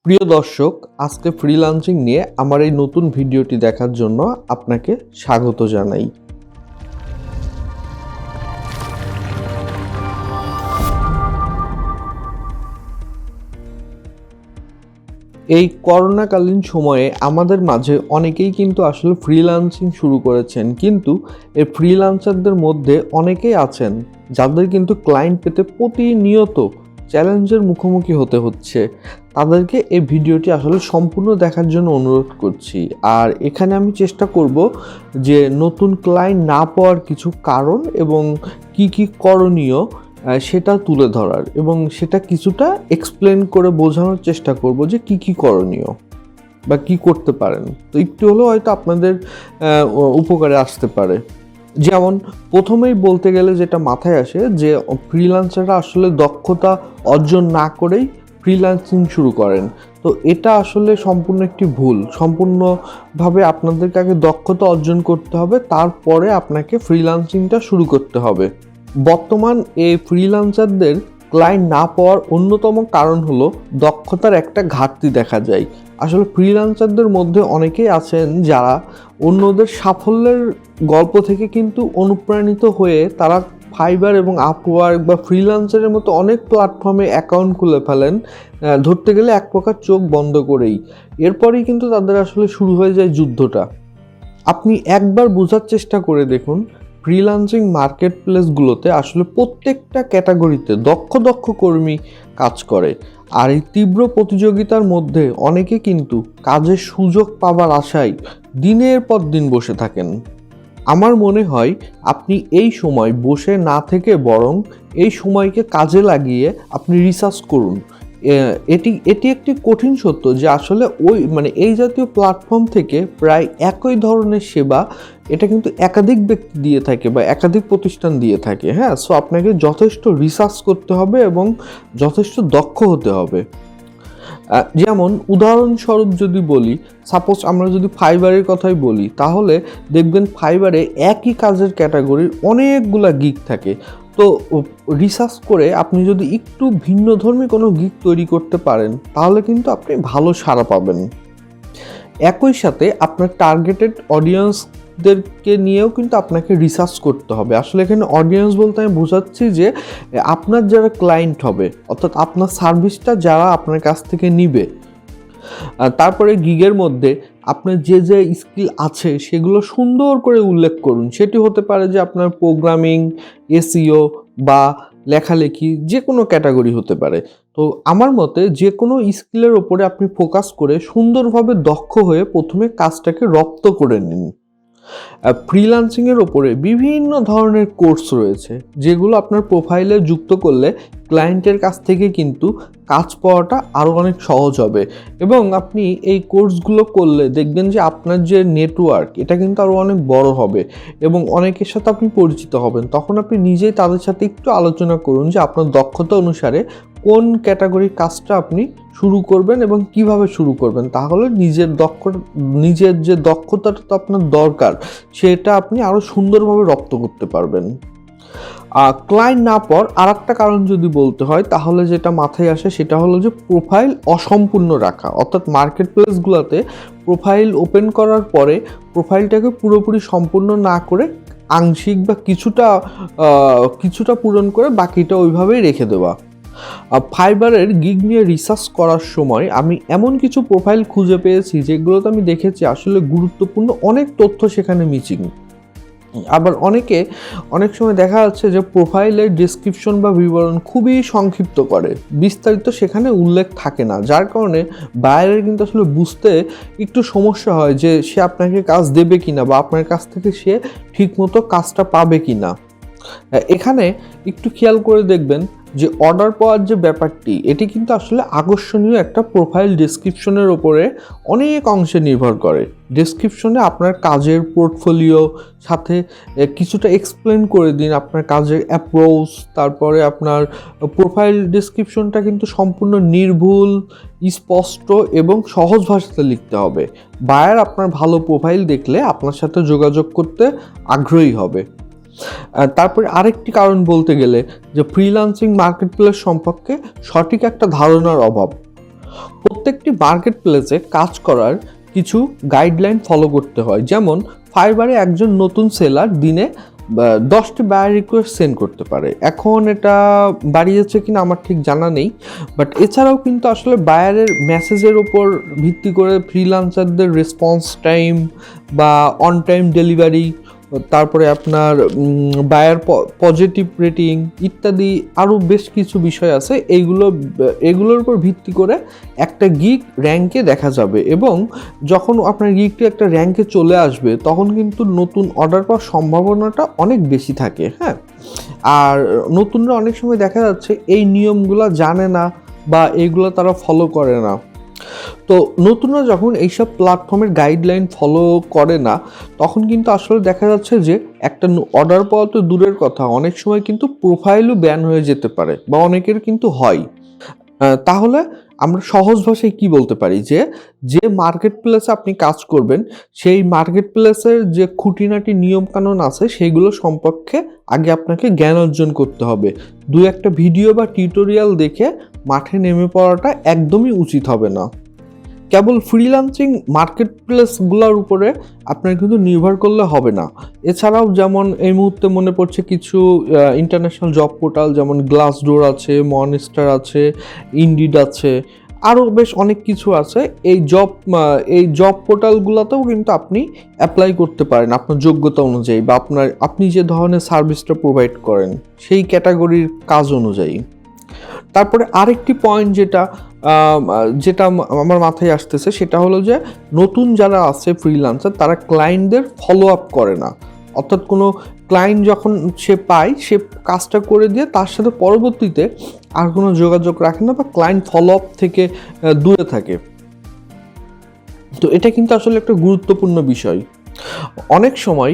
প্রিয় দর্শক, আজকে ফ্রিল্যান্সিং নিয়ে আমার এই নতুন ভিডিওটি দেখার জন্য আপনাকে স্বাগত জানাই। এই করোনাকালীন সময়ে আমাদের মাঝে অনেকেই কিন্তু আসলে ফ্রিল্যান্সিং শুরু করেছেন, কিন্তু এই ফ্রিল্যান্সারদের মধ্যে অনেকেই আছেন যাদের কিন্তু ক্লায়েন্ট পেতে প্রতিনিয়ত চ্যালেঞ্জের মুখোমুখি হতে হচ্ছে। তাদেরকে এই ভিডিওটি আসলে সম্পূর্ণ দেখার জন্য অনুরোধ করছি। আর এখানে আমি চেষ্টা করব যে নতুন ক্লায়েন্ট না পাওয়ার কিছু কারণ এবং কি করণীয় সেটা তুলে ধরার, এবং সেটা কিছুটা এক্সপ্লেন করে বোঝানোর চেষ্টা করব যে কি করণীয় বা কি করতে পারেন। তো একটু হলেও হয়তো আপনাদের উপকারে আসতে পারে। যেমন প্রথমেই বলতে গেলে যেটা মাথায় আসে যে ফ্রিল্যান্সাররা আসলে দক্ষতা অর্জন না করেই ফ্রিল্যান্সিং শুরু করেন। তো এটা আসলে সম্পূর্ণ একটি ভুল। সম্পূর্ণভাবে আপনাদেরকে আগে দক্ষতা অর্জন করতে হবে, তারপরে আপনাকে ফ্রিল্যান্সিংটা শুরু করতে হবে। বর্তমান এই ফ্রিল্যান্সারদের ক্লায়েন্ট না পাওয়ার অন্যতম কারণ হলো দক্ষতার একটা ঘাটতি দেখা যায়। আসলে ফ্রিল্যান্সারদের মধ্যে অনেকেই আছেন যারা অন্যদের সাফল্যের গল্প থেকে কিন্তু অনুপ্রাণিত হয়ে তারা ফাইবার এবং আপওয়ার্ক বা ফ্রিল্যান্সারের মতো অনেক প্ল্যাটফর্মে অ্যাকাউন্ট খুলে ফেলেন, ধরতে গেলে এক প্রকার চোখ বন্ধ করেই। এরপরেই কিন্তু তাদের আসলে শুরু হয়ে যায় যুদ্ধটা। আপনি একবার বোঝার চেষ্টা করে দেখুন, ফ্রিল্যান্সিং মার্কেট প্লেসগুলোতে আসলে প্রত্যেকটা ক্যাটাগরিতে দক্ষ কর্মী কাজ করে। আর এই তীব্র প্রতিযোগিতার মধ্যে অনেকে কিন্তু কাজের সুযোগ পাবার আশায় দিনের পর দিন বসে থাকেন। আমার মনে হয় আপনি এই সময় বসে না থেকে বরং এই সময়কে কাজে লাগিয়ে আপনি রিসার্চ করুন। এটি একটি কঠিন সত্য যে আসলে এই জাতীয় প্ল্যাটফর্ম থেকে প্রায় একই ধরনের সেবা এটা কিন্তু একাধিক ব্যক্তি দিয়ে থাকে বা একাধিক প্রতিষ্ঠান দিয়ে থাকে। সো আপনাকে যথেষ্ট রিসার্চ করতে হবে এবং যথেষ্ট দক্ষ হতে হবে। যেমন উদাহরণস্বরূপ যদি বলি, সাপোজ আমরা যদি ফাইবারের কথাই বলি, তাহলে দেখবেন ফাইবারে একই কাজের ক্যাটাগরির অনেকগুলা গিগ থাকে। তো রিসার্চ করে আপনি যদি একটু ভিন্নধর্মী কোনো গিগ তৈরি করতে পারেন তাহলে কিন্তু আপনি ভালো সাড়া পাবেন। একই সাথে আপনার টার্গেটেড অডিয়েন্সদেরকে নিয়েও কিন্তু আপনাকে রিসার্চ করতে হবে। আসলে এখানে অডিয়েন্স বলতে আমি বোঝাচ্ছি যে আপনার যারা ক্লায়েন্ট হবে, অর্থাৎ আপনার সার্ভিসটা যারা আপনার কাছ থেকে নিবে। তারপরে গিগের মধ্যে আপনার যে স্কিল আছে সেগুলো সুন্দর করে উল্লেখ করুন। সেটি হতে পারে যে আপনার প্রোগ্রামিং, এসইও বা লেখালেখি, যে কোনো ক্যাটাগরি হতে পারে। তো আমার মতে যে কোনো স্কিলের ওপরে আপনি ফোকাস করে সুন্দরভাবে দক্ষ হয়ে প্রথমে কাজটাকে রপ্ত করে নিন। ফ্রিল্যান্সিংয়ের ওপরে বিভিন্ন ধরনের কোর্স রয়েছে যেগুলো আপনার প্রোফাইলে যুক্ত করলে ক্লায়েন্টের কাছ থেকে কিন্তু কাজ পাওয়াটা আরও অনেক সহজ হবে। এবং আপনি এই কোর্সগুলো করলে দেখবেন যে আপনার যে নেটওয়ার্ক এটা কিন্তু আরও অনেক বড় হবে এবং অনেকের সাথে আপনি পরিচিত হবেন। তখন আপনি নিজেই তাদের সাথে একটু আলোচনা করুন যে আপনার দক্ষতা অনুসারে কোন ক্যাটাগরির কাজটা আপনি শুরু করবেন এবং কিভাবে শুরু করবেন। তাহলে নিজের যে দক্ষতাটা তো আপনার দরকার সেটা আপনি আরও সুন্দরভাবে রপ্ত করতে পারবেন। ক্লায়েন্ট না পাওয়ার আর একটা কারণ যদি বলতে হয় তাহলে যেটা মাথায় আসে সেটা হলো যে প্রোফাইল অসম্পূর্ণ রাখা। অর্থাৎ মার্কেট প্লেসগুলোতে প্রোফাইল ওপেন করার পরে প্রোফাইলটাকে পুরোপুরি সম্পূর্ণ না করে আংশিক বা কিছুটা পূরণ করে বাকিটা ওইভাবেই রেখে দেওয়া। ফাইবারের গিগ নিয়ে রিসার্চ করার সময় আমি এমন কিছু প্রোফাইল খুঁজে পেয়েছি যেগুলোতে আমি দেখেছি আসলে গুরুত্বপূর্ণ অনেক তথ্য সেখানে মিসিং। আবার অনেক সময় দেখা যাচ্ছে যে প্রোফাইলের ডেসক্রিপশন বা বিবরণ খুবই সংক্ষিপ্ত করে, বিস্তারিত সেখানে উল্লেখ থাকে না, যার কারণে বায়ারের কিন্তু আসলে বুঝতে একটু সমস্যা হয় যে সে আপনাকে কাজ দেবে কিনা বা আপনার কাছ থেকে সে ঠিকমতো কাজটা পাবে কিনা। এখানে একটু খেয়াল করে দেখবেন যে অর্ডার পাওয়ার যে ব্যাপারটি এটি কিন্তু আসলে আকর্ষণীয় একটা প্রোফাইল ডেসক্রিপশনের ওপরে অনেক অংশে নির্ভর করে। ডেসক্রিপশনে আপনার কাজের পোর্টফোলিও সাথে কিছুটা এক্সপ্লেন করে দিন আপনার কাজের অ্যাপ্রোচ। তারপরে আপনার প্রোফাইল ডেসক্রিপশনটা কিন্তু সম্পূর্ণ নির্ভুল, স্পষ্ট এবং সহজ ভাষাতে লিখতে হবে। বায়ার আপনার ভালো প্রোফাইল দেখলে আপনার সাথে যোগাযোগ করতে আগ্রহী হবে। তারপরে আরেকটি কারণ বলতে গেলে যে ফ্রিল্যান্সিং মার্কেট প্লেস সম্পর্কে সঠিক একটা ধারণার অভাব। প্রত্যেকটি মার্কেট প্লেসে কাজ করার কিছু গাইডলাইন ফলো করতে হয়। যেমন ফাইবারে একজন নতুন সেলার দিনে 10টি বায়ার রিকোয়েস্ট সেন্ড করতে পারে। এখন এটা বাড়িয়েছে কিনা আমার ঠিক জানা নেই, বাট এছাড়াও কিন্তু আসলে বায়ারের মেসেজের উপর ভিত্তি করে ফ্রিল্যান্সারদের রেসপন্স টাইম বা অন টাইম ডেলিভারি, তারপরে আপনার বায়ার পজিটিভ রেটিং ইত্যাদি আরও বেশ কিছু বিষয় আছে। এইগুলোর উপর ভিত্তি করে একটা গিগ র্যাঙ্কে দেখা যাবে, এবং যখন আপনার গিগটি একটা র্যাঙ্কে চলে আসবে তখন কিন্তু নতুন অর্ডার পাওয়ার সম্ভাবনাটা অনেক বেশি থাকে। হ্যাঁ, আর নতুনরা অনেক সময় দেখা যাচ্ছে এই নিয়মগুলো জানে না বা এইগুলো তারা ফলো করে না। তো নতুনরা যখন এইসব প্ল্যাটফর্মের গাইডলাইন ফলো করে না, তখন কিন্তু আসলে দেখা যাচ্ছে যে একটা অর্ডার পাওয়া তো দূরের কথা, অনেক সময় কিন্তু প্রোফাইলও ব্যান হয়ে যেতে পারে বা অনেকের কিন্তু হয়। তাহলে আমরা সহজ ভাষায় কি বলতে পারি, যে মার্কেট প্লেসে আপনি কাজ করবেন সেই মার্কেট প্লেসের যে খুঁটিনাটি নিয়মকানুন আছে সেইগুলো সম্পর্কে আগে আপনাকে জ্ঞান অর্জন করতে হবে। দুই একটা ভিডিও বা টিউটোরিয়াল দেখে মাঠে নেমে পড়াটা একদমই উচিত হবে না। কেবল ফ্রিল্যান্সিং মার্কেট প্লেসগুলোর উপরে আপনার কিন্তু নির্ভর করলে হবে না। এছাড়াও যেমন এই মুহূর্তে মনে পড়ছে কিছু ইন্টারন্যাশনাল জব পোর্টাল, যেমন গ্লাসডোর আছে, মনস্টার আছে, ইন্ডিড আছে, আরও বেশ অনেক কিছু আছে। এই জব পোর্টালগুলোতেও কিন্তু আপনি অ্যাপ্লাই করতে পারেন আপনার যোগ্যতা অনুযায়ী বা আপনি যে ধরনের সার্ভিসটা প্রোভাইড করেন সেই ক্যাটাগরির কাজ অনুযায়ী। তারপরে আরেকটি পয়েন্ট যেটা আমার মাথায় আসতেছে সেটা হলো যে নতুন যারা আছে ফ্রিল্যান্সার তারা ক্লায়েন্টদের ফলো আপ করে না। অর্থাৎ কোনো ক্লায়েন্ট যখন সে পায় সে কাজটা করে দিয়ে তার সাথে পরবর্তীতে আর কোনো যোগাযোগ রাখে না বা ক্লায়েন্ট ফলো আপ থেকে দূরে থাকে। তো এটা কিন্তু আসলে একটা গুরুত্বপূর্ণ বিষয়। অনেক সময়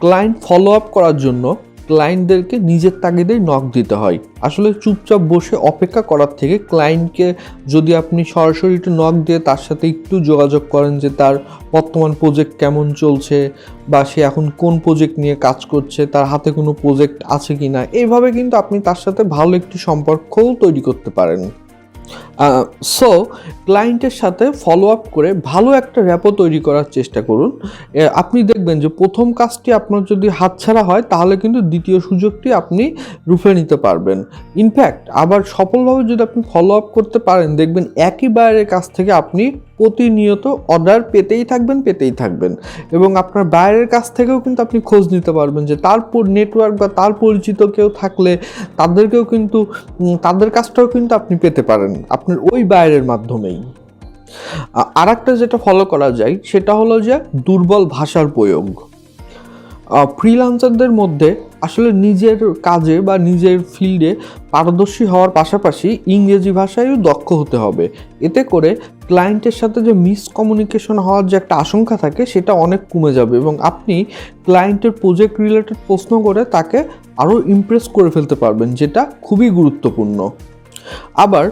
ক্লায়েন্ট ফলো আপ করার জন্য ক্লায়েন্টদেরকে নিজের তাগিদেই নক দিতে হয়। আসলে চুপচাপ বসে অপেক্ষা করার থেকে ক্লায়েন্টকে যদি আপনি সরাসরি একটু নক দিয়ে তার সাথে একটু যোগাযোগ করেন যে তার বর্তমান প্রজেক্ট কেমন চলছে বা সে এখন কোন প্রজেক্ট নিয়ে কাজ করছে, তার হাতে কোনো প্রজেক্ট আছে কি না, এইভাবে কিন্তু আপনি তার সাথে ভালো একটি সম্পর্কও তৈরি করতে পারেন। সো ক্লায়েন্টের সাথে ফলো আপ করে ভালো একটা র্যাপো তৈরি করার চেষ্টা করুন। আপনি দেখবেন যে প্রথম কাজটি আপনার যদি হাতছাড়া হয় তাহলে কিন্তু দ্বিতীয় সুযোগটি আপনি রুখে নিতে পারবেন। ইনফ্যাক্ট আবার সফলভাবে যদি আপনি ফলো আপ করতে পারেন, দেখবেন একই বায়ারের কাছ থেকে আপনি প্রতিনিয়ত অর্ডার পেতেই থাকবেন এবং আপনার বায়ারের কাছ থেকেও কিন্তু আপনি খোঁজ নিতে পারবেন যে তার নেটওয়ার্ক বা তার পরিচিত কেউ থাকলে তাদের কাছটাও কিন্তু আপনি পেতে পারেন আপনার ওই বায়ারের মাধ্যমেই। আরেকটা যেটা ফলো করা যায় সেটা হলো যে দুর্বল ভাষার প্রয়োগ। ফ্রিল্যান্সারদের মধ্যে আসলে নিজের কাজে বা নিজের ফিল্ডে পারদর্শী হওয়ার পাশাপাশি ইংরেজি ভাষায়ও দক্ষ হতে হবে। এতে করে ক্লায়েন্টের সাথে যে মিসকমিউনিকেশন হওয়ার যে একটা আশঙ্কা থাকে সেটা অনেক কমে যাবে এবং আপনি ক্লায়েন্টের প্রজেক্ট রিলেটেড প্রশ্ন করে তাকে আরও ইমপ্রেস করে ফেলতে পারবেন, যেটা খুবই গুরুত্বপূর্ণ। আবার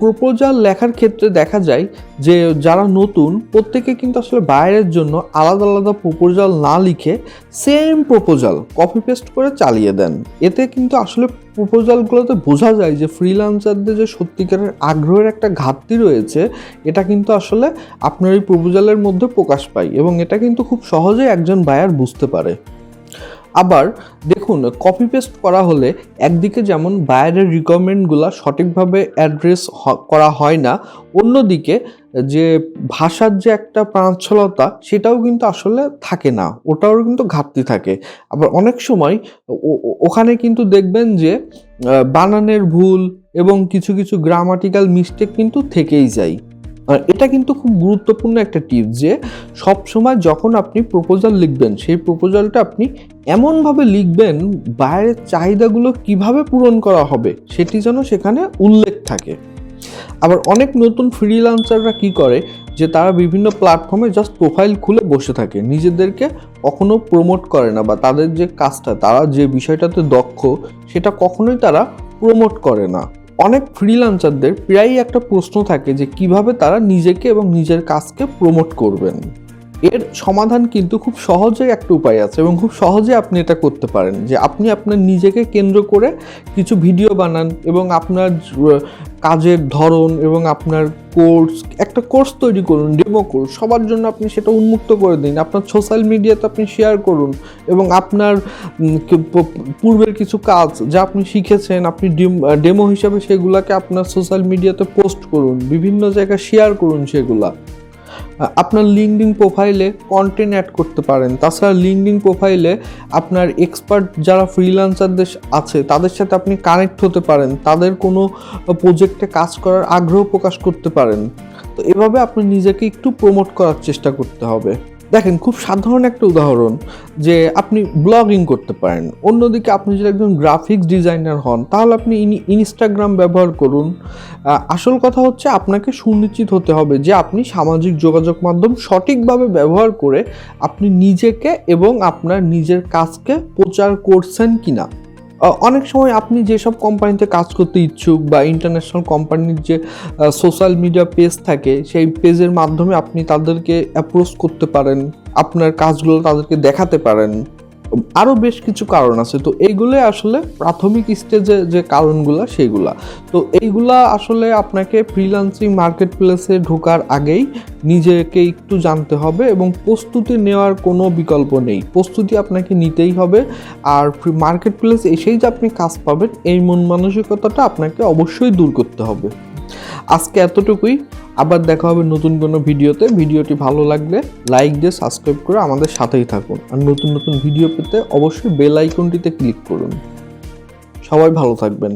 প্রপোজাল লেখার ক্ষেত্রে দেখা যায় যে যারা নতুন প্রত্যেকে কিন্তু আসলে বাইরের জন্য আলাদা আলাদা প্রপোজাল না লিখে সেম প্রপোজাল কপি পেস্ট করে চালিয়ে দেন। এতে কিন্তু আসলে প্রপোজালগুলোতে বোঝা যায় যে ফ্রিল্যান্সারদের যে সত্যিকারের আগ্রহের একটা ঘাটতি রয়েছে, এটা কিন্তু আসলে আপনার এই প্রপোজালের মধ্যে প্রকাশ পায় এবং এটা কিন্তু খুব সহজেই একজন বায়ার বুঝতে পারে। আবার দেখুন, কপি পেস্ট করা হলে একদিকে যেমন বায়ারের রিকোয়ারমেন্টগুলো সঠিকভাবে অ্যাড্রেস করা হয় না, অন্যদিকে যে ভাষার যে একটা প্রাণচ্ছলতা সেটাও কিন্তু আসলে থাকে না, ওটাও কিন্তু ঘাটতি থাকে। আবার অনেক সময় ওখানে কিন্তু দেখবেন যে বানানের ভুল এবং কিছু কিছু গ্রামাটিক্যাল মিস্টেক কিন্তু থেকেই যায়। এটা কিন্তু খুব গুরুত্বপূর্ণ একটা টিপস যে সব সময় যখন আপনি প্রপোজাল লিখবেন সেই প্রপোজালটা আপনি এমনভাবে লিখবেন বাইরের চাহিদাগুলো কিভাবে পূরণ করা হবে সেটি যেন সেখানে উল্লেখ থাকে। আবার অনেক নতুন ফ্রিল্যান্সাররা কি করে যে তারা বিভিন্ন প্ল্যাটফর্মে জাস্ট প্রোফাইল খুলে বসে থাকে, নিজেদেরকে কখনো প্রমোট করে না বা তাদের যে কাজটা তারা যে বিষয়টাতে দক্ষ সেটা কখনোই তারা প্রমোট করে না। অনেক ফ্রিল্যান্সারদের প্রায়ই একটা প্রশ্ন থাকে যে কিভাবে তারা নিজেকে এবং নিজের কাজকে প্রমোট করবেন। এর সমাধান কিন্তু খুব সহজেই একটা উপায় আছে এবং খুব সহজে আপনি এটা করতে পারেন যে আপনি আপনার নিজেকে কেন্দ্র করে কিছু ভিডিও বানান এবং আপনার কাজের ধরন এবং আপনার একটা কোর্স তৈরি করুন, ডেমো কোর্স সবার জন্য আপনি সেটা উন্মুক্ত করে দিন, আপনার সোশ্যাল মিডিয়াতে আপনি শেয়ার করুন এবং আপনার পূর্বের কিছু কাজ যা আপনি শিখেছেন আপনি ডেমো হিসাবে সেগুলোকে আপনার সোশ্যাল মিডিয়াতে পোস্ট করুন, বিভিন্ন জায়গায় শেয়ার করুন সেগুলা। আপনার লিঙ্কডইন প্রোফাইলে কন্টেন্ট অ্যাড করতে পারেন। তাছাড়া লিঙ্কডইন প্রোফাইলে আপনার এক্সপার্ট যারা ফ্রিল্যান্সারদের আছে তাদের সাথে আপনি কানেক্ট হতে পারেন, তাদের কোনো প্রজেক্টে কাজ করার আগ্রহ প্রকাশ করতে পারেন। তো এভাবে আপনি নিজেকে একটু প্রমোট করার চেষ্টা করতে হবে। দেখেন, খুব সাধারণ একটা উদাহরণ যে আপনি ব্লগিং করতে পারেন। অন্যদিকে আপনি যদি একজন গ্রাফিক্স ডিজাইনার হন তাহলে আপনি ইনস্টাগ্রাম ব্যবহার করুন। আসল কথা হচ্ছে আপনাকে সুনিশ্চিত হতে হবে যে আপনি সামাজিক যোগাযোগ মাধ্যম সঠিকভাবে ব্যবহার করে আপনি নিজেকে এবং আপনার নিজের কাজকে প্রচার করছেন কিনা। অনেক সময় আপনি যেসব কোম্পানিতে কাজ করতে ইচ্ছুক বা ইন্টারন্যাশনাল কোম্পানির যে সোশ্যাল মিডিয়া পেজ থাকে সেই পেজের মাধ্যমে আপনি তাদেরকে অ্যাপ্রোচ করতে পারেন, আপনার কাজগুলো তাদেরকে দেখাতে পারেন। আরও বেশ কিছু কারণ আছে, তো এইগুলো আসলে প্রাথমিক স্টেজে যে কারণগুলো সেইগুলা। তো এইগুলা আসলে আপনাকে ফ্রিল্যান্সিং মার্কেট প্লেসে ঢোকার আগেই নিজেকে একটু জানতে হবে এবং প্রস্তুতি নেওয়ার কোনো বিকল্প নেই, প্রস্তুতি আপনাকে নিতেই হবে। আর মার্কেট প্লেস এসেই যে আপনি কাজ পাবেন এই মন মানসিকতাটা আপনাকে অবশ্যই দূর করতে হবে। আজকে এতটুকুই, আবার দেখা হবে নতুন কোনো ভিডিওতে। ভিডিওটি ভালো লাগলে লাইক দিয়ে সাবস্ক্রাইব করে আমাদের সাথেই থাকুন, আর নতুন নতুন ভিডিও পেতে অবশ্যই বেল আইকনটিতে ক্লিক করুন। সবাই ভালো থাকবেন।